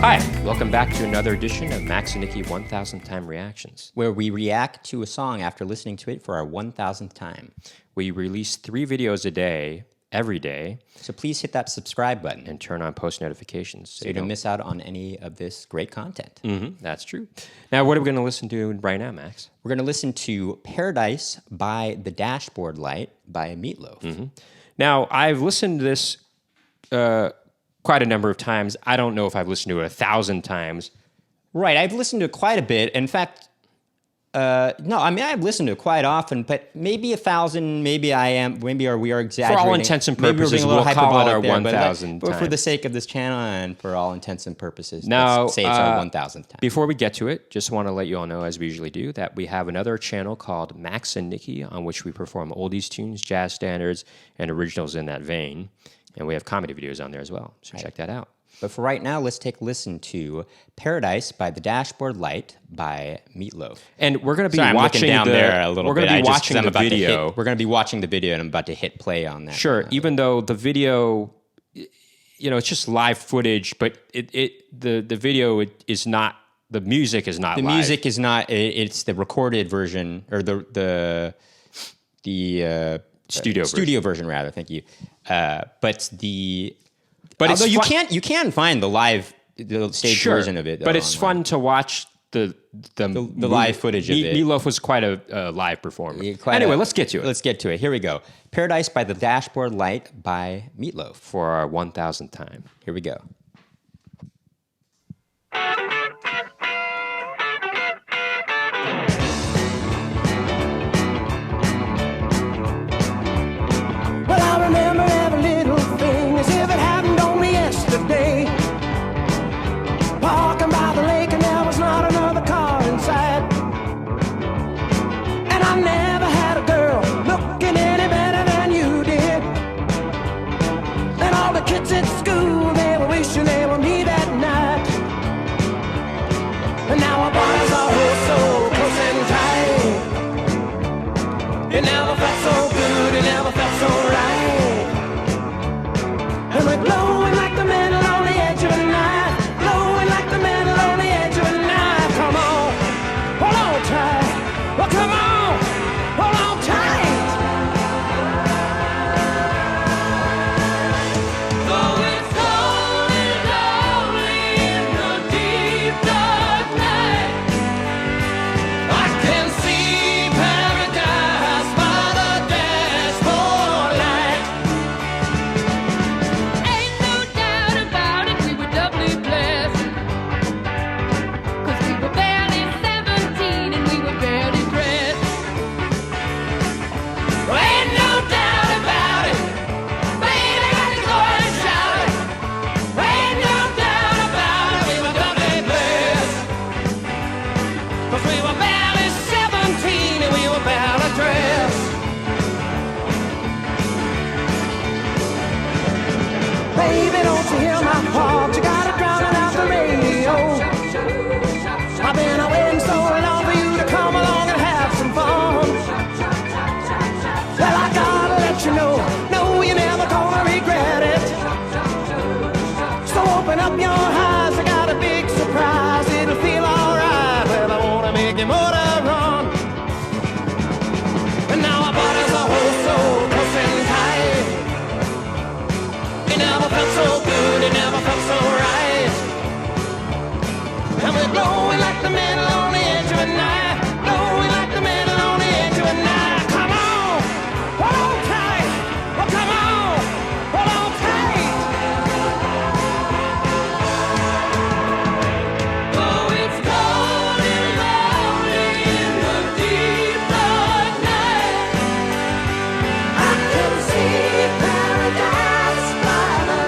Hi, welcome back to another edition of Max and Nikki 1000th Time Reactions, where we react to a song after listening to it for our 1000th time. We release 3 videos a day, every day. So please hit that subscribe button and turn on post notifications so you don't miss out on any of this great content. That's true. Now, what are we going to listen to right now, Max? We're going to listen to Paradise by the Dashboard Light by Meatloaf. Now, I've listened to this quite a number of times. I don't know if I've listened to it 1,000 times. Right, I've listened to it quite a bit. In fact, I've listened to it quite often, but maybe 1,000, maybe we are exaggerating. For all intents and purposes, we'll call it our 1,000 But for the sake of this channel and for all intents and purposes, let's say it's our 1,000th time. Before we get to it, just want to let you all know, as we usually do, that we have another channel called Max and Nikki, on which we perform oldies tunes, jazz standards, and originals in that vein. And we have comedy videos on there as well, so check that out. But for right now, let's take a listen to Paradise by the Dashboard Light by Meatloaf. And we're going to be watching down there a little bit. We're going to be watching the video. We're going to be watching the video, and I'm about to hit play on that. Sure, even though the video, it's just live footage, but the video is not, the music is not live. The music is not, it's the recorded version, or the studio version rather. Thank you. Although you can find the stage version of it. But it's fun to watch the live footage of it. Meatloaf was quite a live performer. Anyway, let's get to it. Let's get to it. Here we go. Paradise by the Dashboard Light by Meatloaf. For our 1,000th time. Here we go. It never felt so good, it never felt so right. And we're glowing like the metal on the edge of a knife. Glowing like the metal on the edge of a knife. Come on, hold on tight. Well, come on, hold on tight. Though it's cold and lonely in the deep dark night, I can see paradise by the dashboard light. Ain't no doubt about it, we were doubly blessed, 'cause we were barely 17 and we were barely dressed. Well, ain't no doubt about it, baby, got to go and shout it. Ain't no doubt about it, we were doubly blessed, 'cause we were barely 17 and we were barely dressed. Baby, don't you hear my heart? You gotta drown it out the radio. I've been waiting so long for you to come along and have some fun. Well, I gotta let you know, no, you're never gonna regret it. So open up your eyes, I got a big surprise. It'll feel alright. Well, I wanna make your motor run. And now our bodies are so close and tight. It never felt so good, it never felt so right. And we're glowing like the metal on the edge of a knife. Glowing like the metal on the edge of a knife. Come on, hold on tight. Oh, come on, hold on tight. Oh, it's cold and lonely in the deep dark night. I can see paradise by the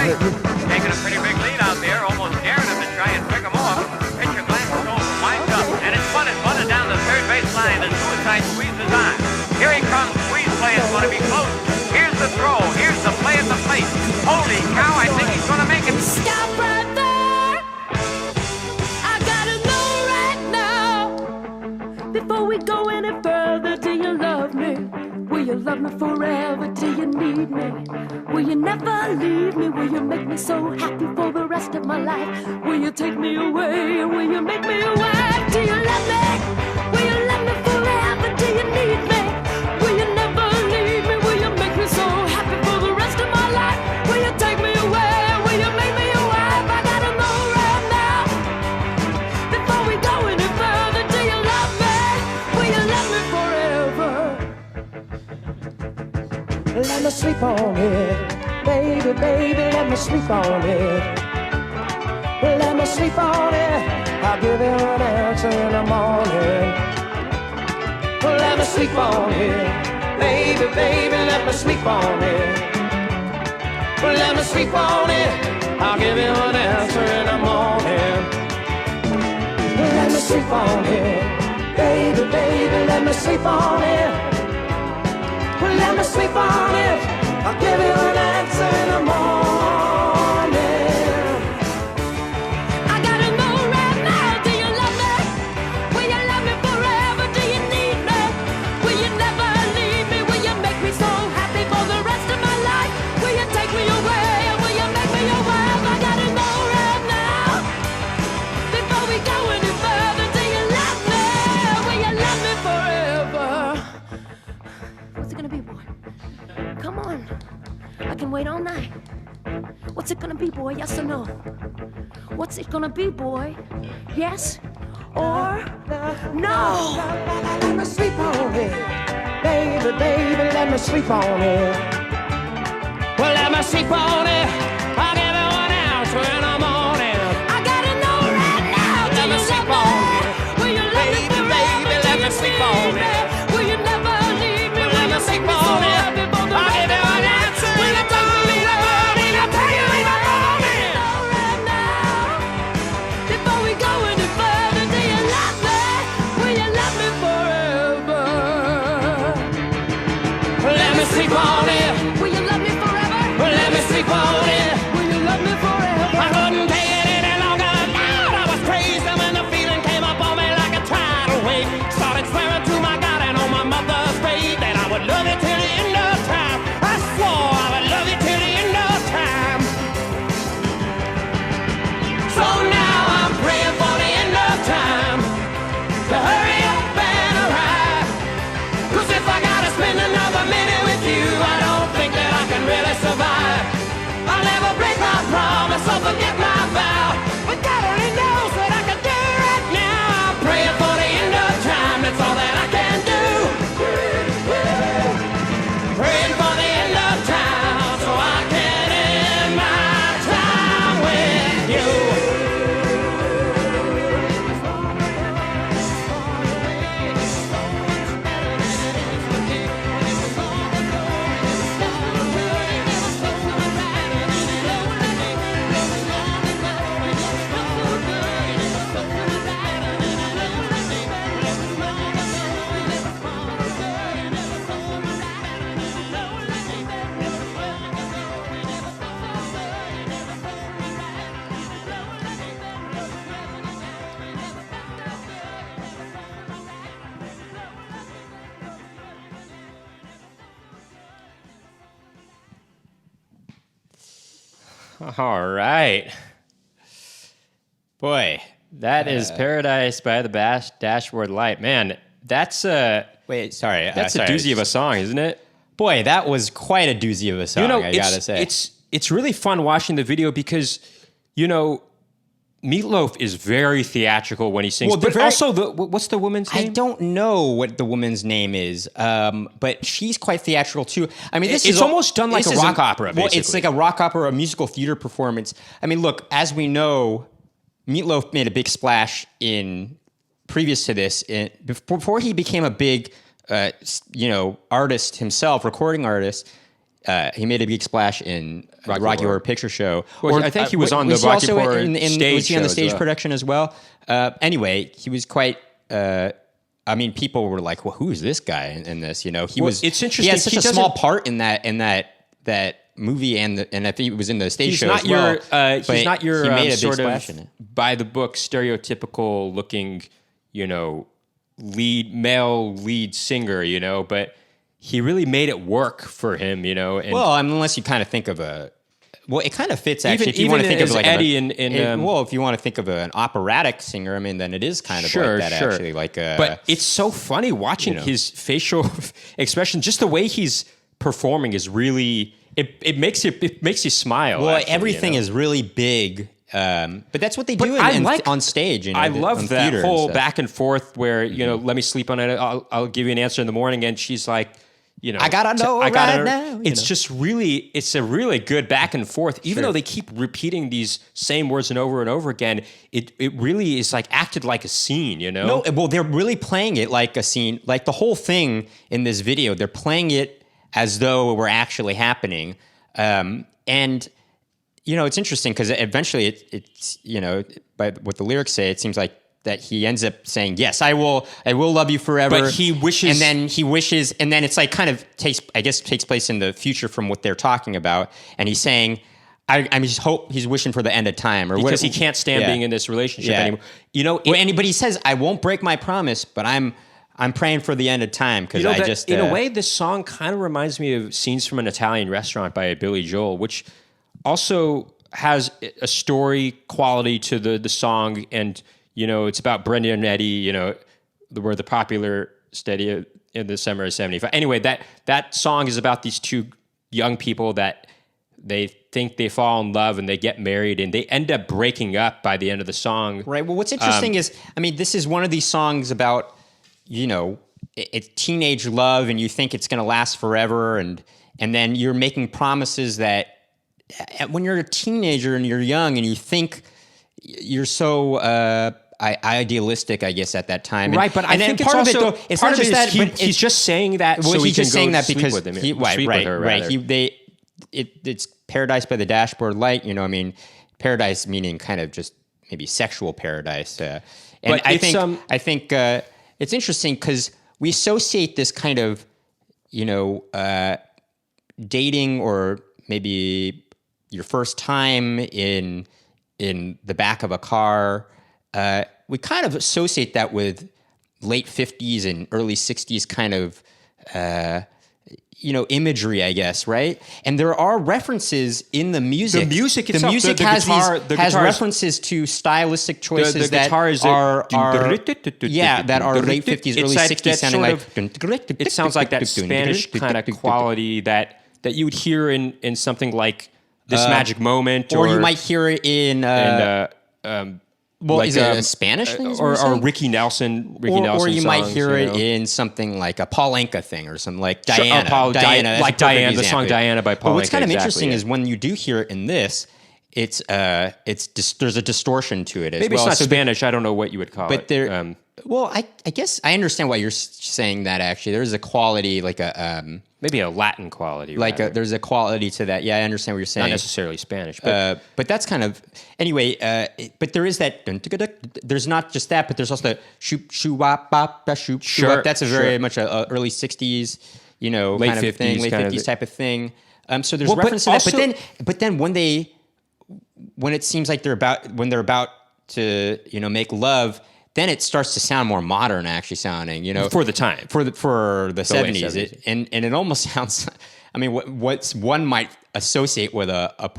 right. Taking a pretty big lead out there, almost daring him to try and pick him off. Pitcher glances over, winds up, and it's bunted down the third base line. The suicide squeeze is on. Here he comes. Squeeze play is going to be close. Here's the throw. Here's the play at the plate. Holy cow, I think he's going to make it. Stop right there. I gotta know right now. Before we go any further, do you love me? Will you love me forever? Do you need me? Will you never leave me? Will you make me so happy for the rest of my life? Will you take me away? Will you make me your wife? Do you love me? Will you love me forever? Do you need me? Will you never leave me? Will you make me so happy for the rest of my life? Will you take me away? Will you make me your wife? I gotta know right now. Before we go any further, do you love me? Will you love me forever? Let me sleep on it, baby, baby, let me sleep on it. Let me sleep on it, I'll give you an answer in the morning. Let me sleep on it, baby, baby, let me sleep on it. Let me sleep on it, I'll give you an answer in the morning. Let me sleep on it, baby, baby, let me sleep on it. Let me sleep on it, I'll give you an answer in the morning. I gotta know right now, do you love me? Will you love me forever? Do you need me? Will you never leave me? Will you make me so happy for the rest of my life? Will you take me away? Will you make me your wife? I gotta know right now. Before we go any further, do you love me? Will you love me forever? What's it gonna be, boy? Come on. I can wait all night. What's it gonna be, boy? Yes or no? What's it gonna be, boy? Yes or no? Let me sleep on it. Baby, baby, let me sleep on it. Well, let me sleep on it. I'll give you an answer in the morning. I gotta know right now. Let me sleep on it. Will you let me forever? Let me sleep on it. Will you never leave me? Will you sleep on it? I'll give you an answer in the morning. I'll tell you in the morning. Right now, before we go any further, do you love me? Will you love me forever? Let me sleep on it. Will you love me forever? Let me sleep on it. Will you love me forever? I couldn't take it any longer. Lord, I was crazy when the feeling came up on me like a tidal wave. Started swearing to my God and on my mother's grave that I would love you till the end of time. I swore I would love you till the end of time. So now I'm praying for the end of time to hurry up and arrive. 'Cause if I gotta spend another minute with you, I don't think that I can really survive. I'll never break my promise or forget my vow. But God only knows what I can do right now. I'm praying for the end of time, that's all that I can do. Praying for the end of time so I can end my time with you. All right. Boy, That is Paradise by the Dashboard Light. Man, that's a wait, sorry. that's a doozy of a song, isn't it? Boy, that was quite a doozy of a song, I gotta say. It's really fun watching the video because, you know, Meatloaf is very theatrical when he sings. Well, but very- also, what's the woman's I name? don't know what the woman's name is, but she's quite theatrical too. I mean, It's almost done like this a is rock opera, Well, it's basically. like a rock opera, a musical theater performance. I mean, look, as we know, Meatloaf made a big splash in previous to this. Before he became a big, artist himself, recording artist. He made a big splash in the Rocky Horror Picture Show. Well, I think he was on the he Rocky also Horror stage was he on the show as stage well? production as well? Anyway, he was quite. I mean, people were like, "Well, who is this guy in this?" You know, he was. It's interesting. He had such He a small doesn't- part in that movie, and I think he was in the stage He's show not as well. your he's not your he made a big sort splash of in it. by the book stereotypical looking, you know, male lead singer, you know, but he really made it work for him, you know. And Well, I mean, unless you kind of think of a. Well, it kind of fits actually. If you even want to think of as like Eddie well, if you want to think of an operatic singer, I mean, then it is kind of Sure, like that sure. actually. Like, but it's so funny watching you know. his facial expression, just the way he's performing is really it makes you smile. well, actually, everything you know? is really big. But that's what they But do I like- on stage. You know, I on love that theater and whole stuff. back and forth where, you know, let me sleep on it. I'll give you an answer in the morning. And she's like, you know, I gotta know right now, you It's know. just really, it's a really good back and forth. Even Sure. though they keep repeating these same words and over again, it really is like acted like a scene, you know? No, well, they're really playing it like a scene. Like the whole thing in this video, they're playing it as though it were actually happening. And you know, it's interesting because eventually it's you know, by what the lyrics say, it seems like that he ends up saying, "Yes, I will love you forever." But he wishes- and then he wishes, and then it's like kind of takes place in the future from what they're talking about, and he's saying, "I just hope he's wishing for the end of time," or because what, he can't stand yeah. being in this relationship Yeah. anymore. You know, But he says, "I won't break my promise, but I'm praying for the end of time because You know, I that, just in a way, this song kind of reminds me of Scenes from an Italian Restaurant by Billy Joel, which also has a story quality to the song. And, you know, it's about Brenda and Eddie, you know, were the popular steady in the summer of 75. Anyway, that song is about these two young people that they think they fall in love and they get married and they end up breaking up by the end of the song. Right. Well, what's interesting is, I mean, this is one of these songs about, you know, it's teenage love, and you think it's going to last forever, and then you're making promises that when you're a teenager and you're young and you think you're so idealistic, I guess, at that time. Right, but I think part it's of it also though, it's part not of just it that. is But he's just saying that well, so he he's can just go saying that sleep because with him, sleep with her, right. rather. It's Paradise by the Dashboard Light. You know, I mean, paradise meaning kind of just maybe sexual paradise. And But I it's, think it's interesting because we associate this kind of, you know, dating or maybe your first time in the back of a car. We kind of associate that with late 50s and early 60s kind of you know, imagery, I guess, right? And there are references in the music. The music the itself, music the has guitar- these the has guitar is- references to stylistic choices the that guitar is are that are late 50s, early It's 60s that sounding sort like. It sounds like that Spanish kind of quality that you would hear in something like This Magic Moment, or you might hear it in. Well, like, is it a Spanish thing? is what you're or saying? Ricky Nelson, or you might songs, hear you it know? in something like a Paul Anka thing or something like Sure, Diana. Diana, like that's a perfect Diana, the example. song Diana by Paul But what's Anka, kind of exactly, interesting yeah. is when you do hear it in this, it's there's a distortion to it as Maybe well. it's not So Spanish. I don't know what you would call it. but there, well, I guess I understand why you're saying that. Actually, there's a quality like a maybe a Latin quality, rather. there's a quality to that. Yeah, I understand what you're saying. not necessarily Spanish, but But that's kind of anyway. But there is that. There's not just that, but there's also the shoop shoo wop bop ba shoop shoo Sure, wop. That's a very sure. much a early '60s, you know, Late kind of thing, 50s late kind of- '50s type of thing. So there's Well, but reference to that. also- But then when it seems like they're about to make love, then it starts to sound more modern, actually sounding, you know, for the time. for the late 70s. 70s. And it almost sounds. I mean, what's one might associate with a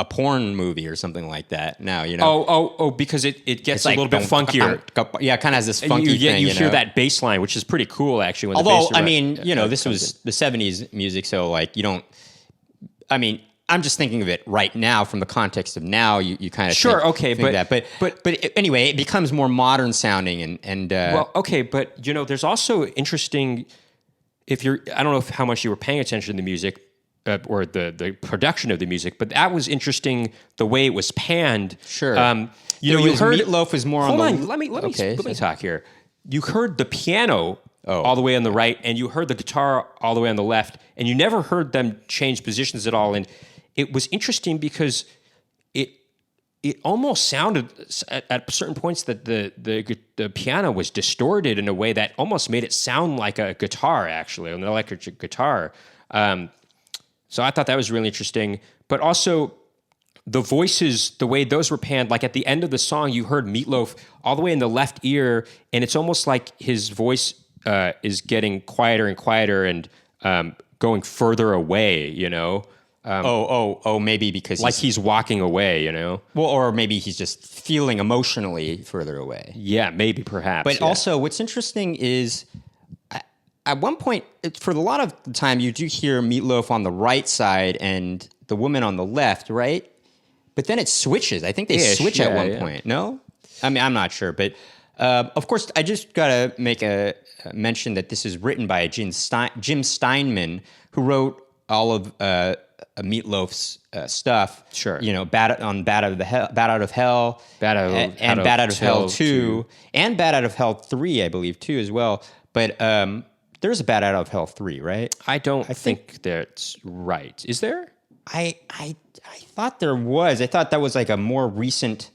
porn movie or something like that. Now, you know. Oh, because it gets It's a like little bit funkier. Yeah, it kind of has this funky you thing. you hear know? that bass line, which is pretty cool, actually. When the Although, bass I ri- mean, you know, this comes was the '70s music, so like you don't. I mean, I'm just thinking of it right now from the context of now. You kind of Sure, okay, think but- that, but anyway, it becomes more modern sounding and well, okay, but you know, there's also interesting. If you're, I don't know how much you were paying attention to the music or the production of the music, but that was interesting. The way it was panned. Sure. You know, you heard Meatloaf is more Hold on the. on, let me okay, talk here. You heard the piano all the way on the right, and you heard the guitar all the way on the left, and you never heard them change positions at all. And it was interesting because it almost sounded at certain points that the piano was distorted in a way that almost made it sound like a guitar, actually, an electric guitar. So I thought that was really interesting. But also the voices, the way those were panned, like at the end of the song, you heard Meatloaf all the way in the left ear, and it's almost like his voice is getting quieter and quieter and going further away, you know? Maybe because Like he's walking away, you know? well, or maybe he's just feeling emotionally further away. Yeah, maybe, perhaps. But yeah. also, what's interesting is at one point, for a lot of the time, you do hear Meatloaf on the right side and the woman on the left, right? But then it switches. I think they switch at one point. No? I mean, I'm not sure. But of course, I just got to make a mention that this is written by Jim Steinman, who wrote all of Meatloaf's stuff. Sure. You know, Bad Out of Hell, Bad Out of Hell Hell 2, and Bad Out of Hell 3, I believe, too, as well. But there's a Bad Out of Hell 3, right? I don't think that's right. Is there? I thought there was. I thought that was like a more recent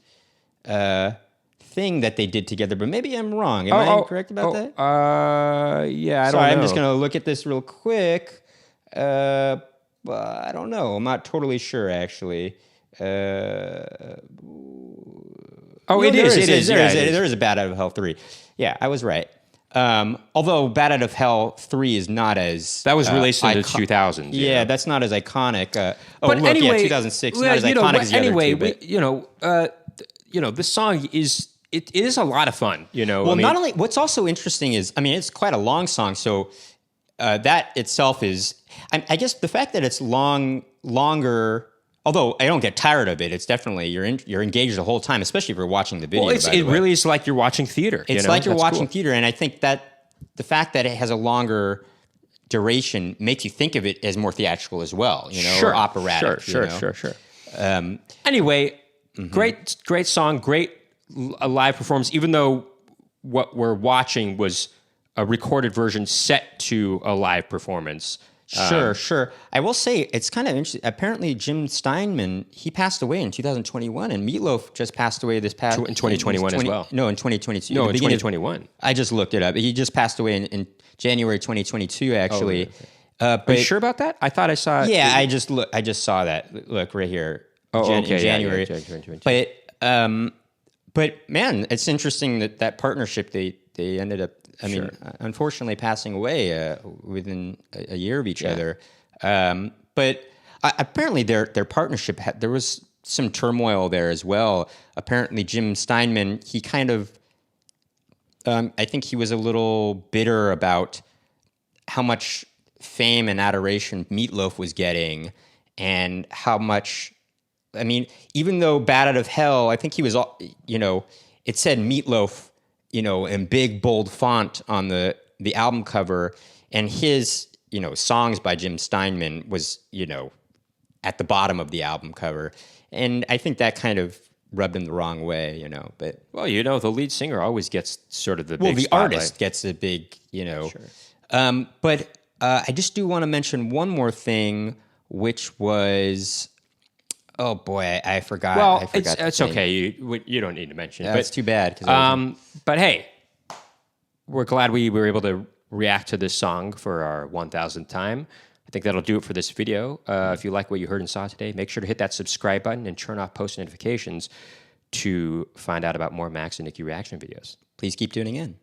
thing that they did together, but maybe I'm wrong. Am I incorrect about that? Yeah, I don't know. Sorry, I'm just going to look at this real quick. I don't know. I'm not totally sure, actually. It There is. There is a Bad Out of Hell 3. Yeah, I was right. Although Bad Out of Hell 3 is not as... That was released in the 2000s. Yeah, that's not as iconic. But anyway, 2006, not as iconic as the other two. But this song is... It is a lot of fun, you know. Well, not only... What's also interesting is, I mean, it's quite a long song, so that itself is... I guess the fact that it's longer... Although I don't get tired of it, it's definitely you're engaged the whole time, especially if you're watching the video. Well, it really is like you're watching theater. It's like you're watching theater, and I think that the fact that it has a longer duration makes you think of it as more theatrical as well, you know, or operatic. Sure. Anyway, great song, great live performance. Even though what we're watching was a recorded version set to a live performance. Sure. I will say it's kind of interesting. Apparently, Jim Steinman, he passed away in 2021, and Meatloaf just passed away this past... In 2021 as well. No, in 2022. No, in 2021. I just looked it up. He just passed away in January 2022, actually. Are you sure about that? I thought I saw it. Yeah, I just saw that. Look, right here. In January. But man, it's interesting that partnership, they ended up... I mean, unfortunately, passing away within a year of each other. But apparently, their partnership there was some turmoil there as well. Apparently, Jim Steinman, he kind of, I think he was a little bitter about how much fame and adoration Meatloaf was getting, and how much. I mean, even though Bad Out of Hell, I think he was, it said Meatloaf, in big, bold font on the album cover, and his, songs by Jim Steinman was, at the bottom of the album cover. And I think that kind of rubbed him the wrong way, but... Well, the lead singer always gets sort of the big the spotlight. artist gets a big, But I just do want to mention one more thing, which was... Oh boy, I forgot. Well, it's okay. You don't need to mention it. That's too bad. But hey, we're glad we were able to react to this song for our 1000th time. I think that'll do it for this video. If you like what you heard and saw today, make sure to hit that subscribe button and turn off post notifications to find out about more Max and Nikki reaction videos. Please keep tuning in.